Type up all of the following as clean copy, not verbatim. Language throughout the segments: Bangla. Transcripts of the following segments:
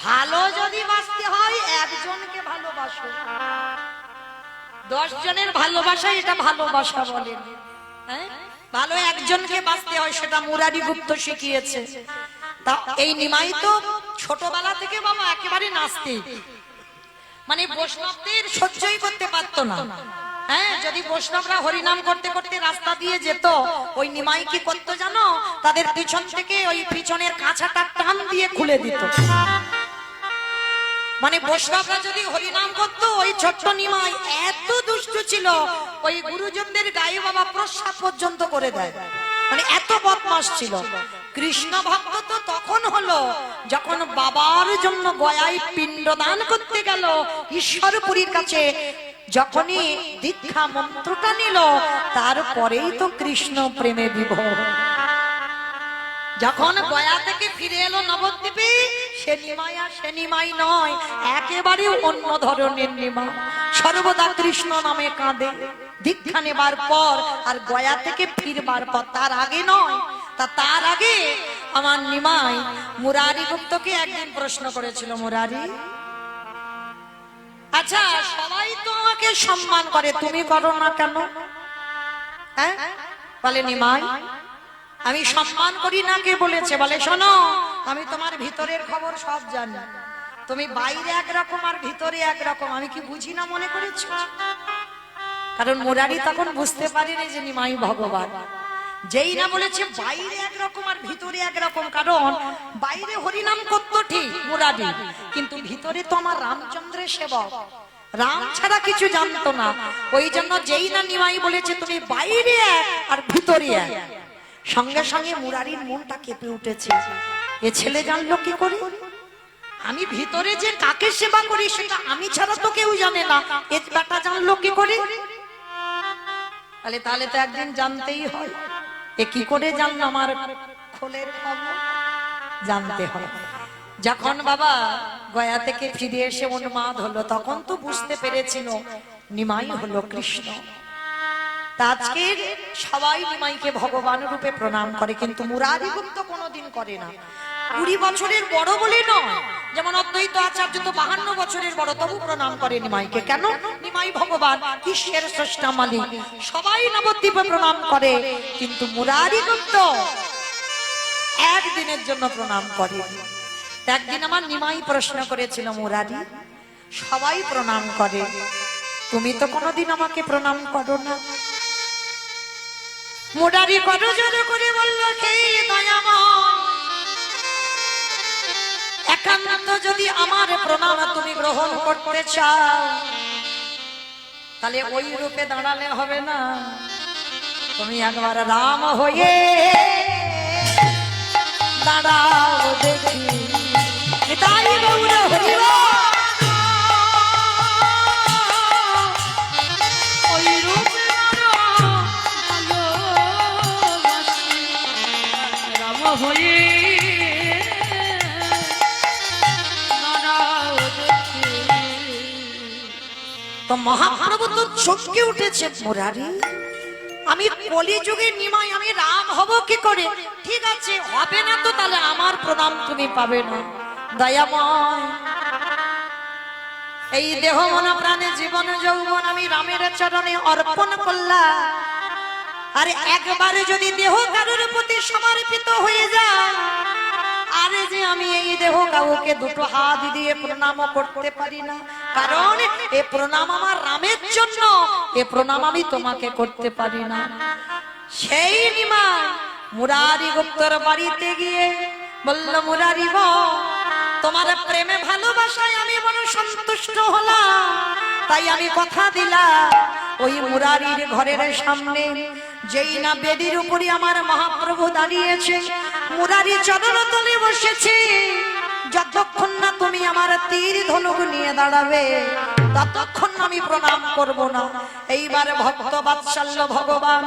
ভালো যদি বাঁচতে হয় একজনকে ভালোবাসো, 10 জনের ভালোবাসা এটা ভালোবাসা বলে। হ্যাঁ, ভালো একজনকে বাঁচতে হয়, সেটা মুরারি গুপ্ত শিখিয়েছে। তা এই নিমাই তো ছোটবেলা থেকে বাবা একেবারে নাস্তিক, মানে বৈষ্ণবদের সহ্যই করতে পারতো না। হ্যাঁ, যদি বৈষ্ণবরা হরিনাম করতে করতে রাস্তা দিয়ে যেত, ওই নিমাই কি করতো জানো, তাদের পিছন থেকে ওই পিছনের কাঁচাটা টান দিয়ে খুলে দিত। মানে বৈষ্ণবরা যদি হরিনাম করতো, ওই ছোট্ট নিমাই এত দুষ্ট ছিল, ওই গুরুজনদের গায়ে বাবা প্রস্রাব পর্যন্ত করে দেয়, মানে এত বদমাশ ছিল। কৃষ্ণ ভক্ত তো তখন হলো যখন বাবার জন্য গয়ায় পিণ্ডদান করতে গেল ঈশ্বরপুরীর কাছে, যখনই দীক্ষা মন্ত্রটা নিল, তারপরেই তো কৃষ্ণ প্রেমে বিভোর। যখন গয়া থেকে ফিরে এলো নবদ্বীপে, সে নিমাই আর সে নিমাই নয়, একেবারে অন্য ধরনের নিমাই, সর্বদা কৃষ্ণ নামে কাঁদে দীক্ষা নেবার পর আর গয়া থেকে ফিরবার পর। তার আগে নয়, তার আগে আমার নিমাই মুরারি গুপ্তকে একদিন প্রশ্ন করেছিল, মুরারি, আচ্ছা সবাই তো আমাকে সম্মান করে, তুমি করো না কেন? হ্যাঁ, বলে নিমাই আমি সম্মান করি না, কে বলেছে? বলে শোনো, আমি তোমার ভিতরের খবর সব জানি, তুমি বাইরে একরকম আর ভিতরে একরকম, আমি কি বুঝি না মনে করেছ? কারণ মুরারি তখন বুঝতে পারেনি যে নিমাই ভগবান। যেই না বলেছে বাইরে একরকম আর ভিতরে একরকম, কারণ বাইরে হরিনাম করতো ঠিক মুরারি, কিন্তু ভিতরে তো আমার রামচন্দ্রের সেবক, রাম ছাড়া কিছু জানতো না। ওই জন্য যেই না নিমাই বলেছে তুমি বাইরে এক আর ভিতরে এক, সঙ্গে সঙ্গে মুরারির মনটা কেঁপে উঠেছে। এ ছেলে জানলো কি করে? আমি ভিতরে যে কাকে সেবা করি সেটা আমি ছাড়া তো কেউ জানে না, এ ব্যাটা জানলো কি করে? তাহলে তো একদিন জানতেই হয়। এ কি করে জানলো আমার খোলের খবর? জানতে হয়। যখন বাবা গয়া থেকে ফিরে এসে উন্মাদ হলো, তখন তো বুঝতে পেরেছিল নিমাই হলো কৃষ্ণ। আজকে সবাই নিমাইকে ভগবান রূপে প্রণাম করে, কিন্তু মুরারি গুপ্ত কোনোদিন করে না। 20 বছরের বড় বলে নয়, যেমন অদ্বৈত আচার্য তো 52 বছরের বড়, তবু প্রণাম করে নিমাইকে। কেন? নিমাই ভগবান, বিশ্বের স্রষ্টা মালিক, সবাই নবদ্বীপে প্রণাম করে, কিন্তু মুরারি গুপ্ত একদিনের জন্য প্রণাম করে। একদিন আমার নিমাই প্রশ্ন করেছিল, মুরারি সবাই প্রণাম করে, তুমি তো কোনোদিন আমাকে প্রণাম করো না। মুরারি করো জোর করে বলল, হে দয়াময়, একান্ত যদি আমার প্রণাম তুমি গ্রহণ করতে চাও, তাহলে ওই রূপে দাঁড়ালে হবে না, তুমি একবার রাম হয়ে দাঁড়াও দেখি। তাই গৌর হরিব ওই রূপে রাম হয়ে তো মহাপ্রভু তো চমকে উঠেছে, মুরারি আমি কলিযুগে নিমাই, আমি রাম হব কি করে? ঠিক আছে, হবে না তো তাহলে আমার প্রণাম তুমি পাবে না। দয়াময়, এই দেহ মন প্রাণে জীবন যৌবন আমি রামের চরণে অর্পণ করলাম, আর একবারে যদি দেহ কারোর প্রতি সমর্পিত হয়ে যায়, আরে যে আমি এই দেহ কাউকে দুটো হাত দিয়ে প্রণাম করতে পারি না, কারণ এ প্রণাম আমার রামের জন্য, এ প্রণাম আমি তোমাকে করতে পারি না। সেই নিমাই মুরারি গুপ্তর বাড়িতে গিয়ে বলল, মুরারি তোমার প্রেমে ভালোবাসায় আমি বড় সন্তুষ্ট হলাম, তাই আমি কথা দিলাম ওই মুরারির ঘরের সামনে যেই না বেদির উপরে আমার মহাপ্রভু দাঁড়িয়েছে, মুরারি চরণতলে বসেছে, যতক্ষণ না তুমি আমার তীর ধনুক নিয়ে দাঁড়াবে ততক্ষণ আমি প্রণাম করব না। এইবার ভক্ত বাৎসল্য ভগবান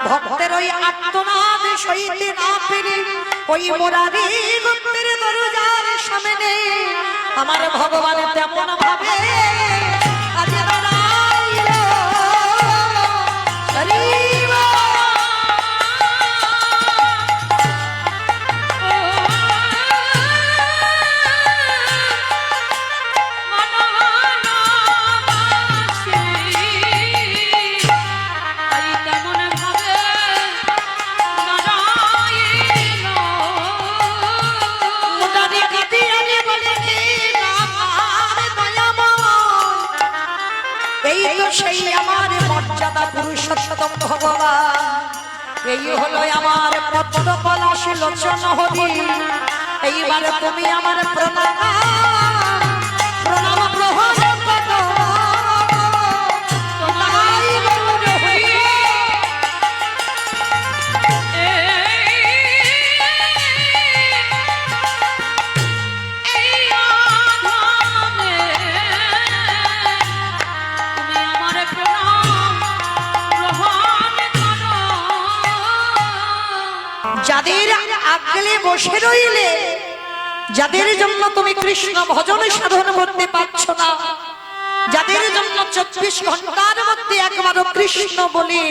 ভক্তের ওই আত্মনাদ সইতে না পেরে ওই মুরারি গুপ্তের দরজার সামনে আমার ভগবান তেমন ভাবে মর্যাদা পুরুষোত্তম ভগবান। এই হলো আমার পদ্ম পলাশ লোচন হরি। এইবার তুমি আমার প্রণাম প্রণাম গ্রহণ করো। তোমায় গৌর হরি। যাদের আগলে বসে রইলে, যাদের জন্য তুমি কৃষ্ণ ভজন সাধন করতে পারছো না, যাদের জন্য 24 ঘন্টার মধ্যে একবারও কৃষ্ণ বলে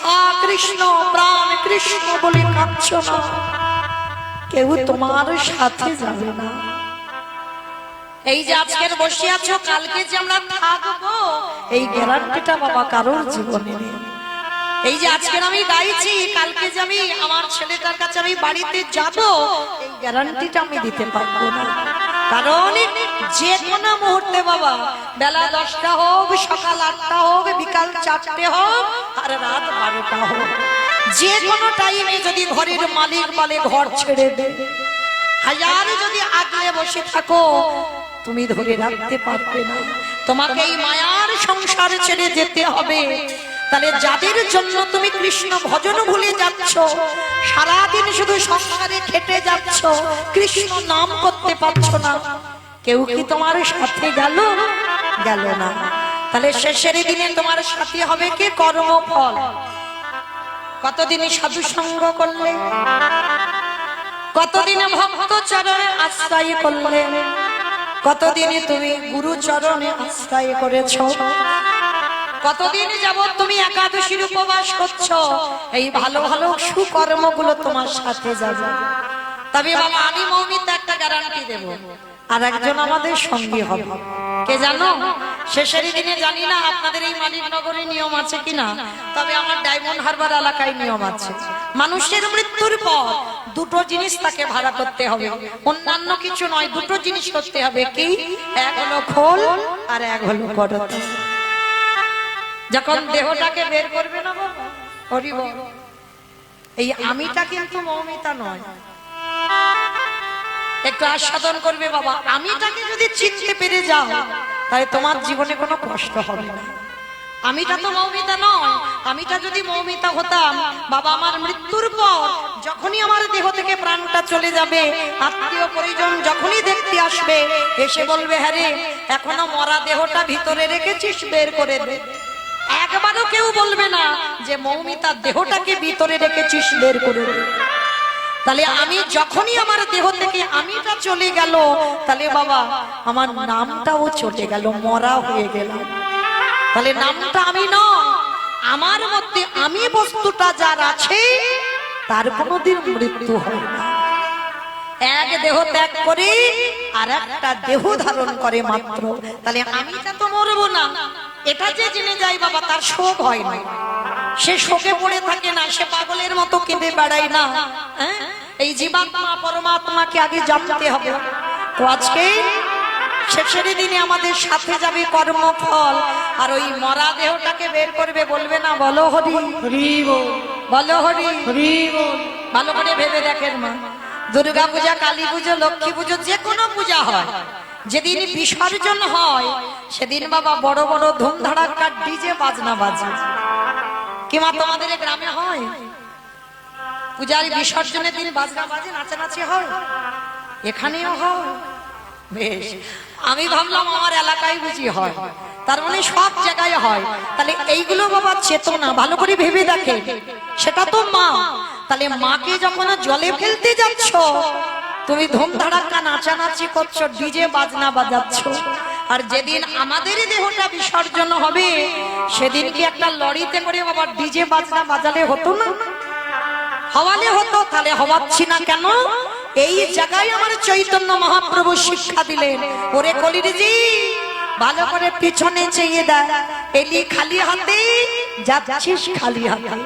হা কৃষ্ণ প্রাণ কৃষ্ণ বলে কাঁদছো না, কেউ তোমার সাথে যাবে না। এই যে আজকের বসে আছো, কালকে যে আমরা থাকবো এই গ্যারান্টিটা বাবা কারোর জীবনে নেই। এই যে আজকের আমি গাইছি, কালকে যে আমি আমার ছেলেটার কাছে আমি বাড়িতে যাব, এই গ্যারান্টিটা আমি দিতে পারবো না। কারণ যে কোনো মুহূর্তে বাবা, বেলা 10টা হোক, সকাল 8টা হোক, বিকাল 4টে হোক, আর রাত 12টা হোক, যে কোনো টাইমে যদি ঘরের মালিক বলে ঘর ছেড়ে দে, হাজার যদি আগলে বসে থাকো, তুমি ধরে রাখতে পারবে না। তোমাকে এই মায়ার সংসার ছেড়ে যেতে হবে। তাহলে যাদের জন্য তুমি কৃষ্ণ ভজন ভুলে যাচ্ছ, সারাদিন শুধু সংসারে খেটে যাচ্ছ, কৃষ্ণ নাম করতে পারছো না, কেউ কি তোমার সাথে গেল? গেল না। তাহলে শেষের দিনে তোমার সাথে হবে কি? কর্মফল। কতদিনে সাধু সঙ্গ করলে, কতদিনে ভক্ত চরণে আশ্রয় করলে, কতদিনে তুমি গুরু চরণে আশ্রয় করেছো, কতদিন যাবত তুমি একাদশীর উপবাস করছো, এই ভালো ভালো সুকর্মগুলো তোমার সাথে যাবে। তবে বাবা আমি মৌমিতা একটা গ্যারান্টি দেব, আর একজন আমাদের সঙ্গী হবে। কে জানো? শেষের দিনে জানি না আপনাদের এই মালিকনগরে নিয়ম আছে কিনা, তবে আমার ডায়মন্ড হারবার এলাকায় নিয়ম আছে। মানুষের মৃত্যুর পর দুটো জিনিস তাকে ভাড়া করতে হবে, অন্যান্য কিছু নয়, দুটো জিনিস করতে হবে। কি? এক হলো খোল আর এক হলো করত। যখন দেহটাকে বের করবে না বাবা, হরি বল, এই আমিটা কিন্তু মৌমিতা নয়, একটু আস্বাদন করবে বাবা। আমিটাকে যদি চিনতে পেরে যাও, তাহলে তোমার জীবনে কোনো কষ্ট হবে না। আমিটা তো মৌমিতা নয়। আমিটা যদি মৌমিতা হতাম বাবা, আমার মৃত্যুর পর যখনই আমার দেহ থেকে প্রাণটা চলে যাবে, আত্মীয় পরিজন যখনই দেখতে আসবে, এসে বলবে হ্যাঁ রে, এখনো মরা দেহটা ভিতরে রেখেছিস, বের করে দে। একবারও কেউ বলবে না যে মৌমিতার দেহটাকে ভিতরে রেখেছিস, বের করে দে। তাহলে আমি যখনই আমার দেহ থেকে আমিটা চলে গেল, তাহলে বাবা আমার নামটাও চলে গেল, মরা হয়ে গেল। তাহলে নামটা আমি নয়, আমার মধ্যে আমি বস্তুটা যার আছে তার কোনোদিন মৃত্যু হয় না। এক দেহ ত্যাগ করে আর একটা দেহ ধারণ করে মাত্র। তাহলে আমিটা তো মরবো না, এটা যে জেনে যায় বাবা, তার শোক হয় না, সে শোকে পড়ে থাকে না, সে পাগলের মতো কেঁদে বেড়ায় না। এই জীবাত্মা পরমাত্মাকে আগে জানতে হবে। তো আজকে শেষের দিনে আমাদের সাথে যাবে কর্মফল, আর ওই মরা দেহটাকে বের করবে, বলবে না বলো হরি হরি বল, বলো হরি হরি বল। ভালো করে ভেবে দেখেন মা, দুর্গা পূজা, কালী পুজো, লক্ষ্মী পুজো, যে কোনো পূজা হয়, যেদিন বিসর্জন হয় সেদিন বাবা বড় বড় ধুমধাড়াক্কা ডিজে বাজনা বাজে। কিংবা তোমাদের গ্রামে হয় পূজার বিসর্জনের দিন বাজনা বাজে, নাচানাচি হয়, এখানেও হয়। বেশ, আমি ভাবলাম আমার এলাকায় বুঝি হয়, তার মানে সব জায়গায় হয়। তাহলে এইগুলো বাবা চেতনা, ভালো করে ভেবে দেখে, সেটা তো মা। তাহলে মাকে যখন জলে ফেলতে যাচ্ছ, তুমি ধুমধাড়াক্কা নাচানাচি করছো, ডিজে বাজনা বাজাচ্ছ। আর যেদিন আমাদের দেহটা বিসর্জন হবে, সেদিন কি একটা লরিতে করে বাবা ডিজে বাজনা বাজালে হতো না? হওয়ালে হতো। তাহলে হওয়াচ্ছি না কেন? এই জায়গায় আমার চৈতন্য মহাপ্রভু শিক্ষা দিলেন, ওরে কলিরিজি ভালো করে পিছনে চেয়ে দেয়, এলি খালি হাতে যাচ্ছিস খালি হাতে।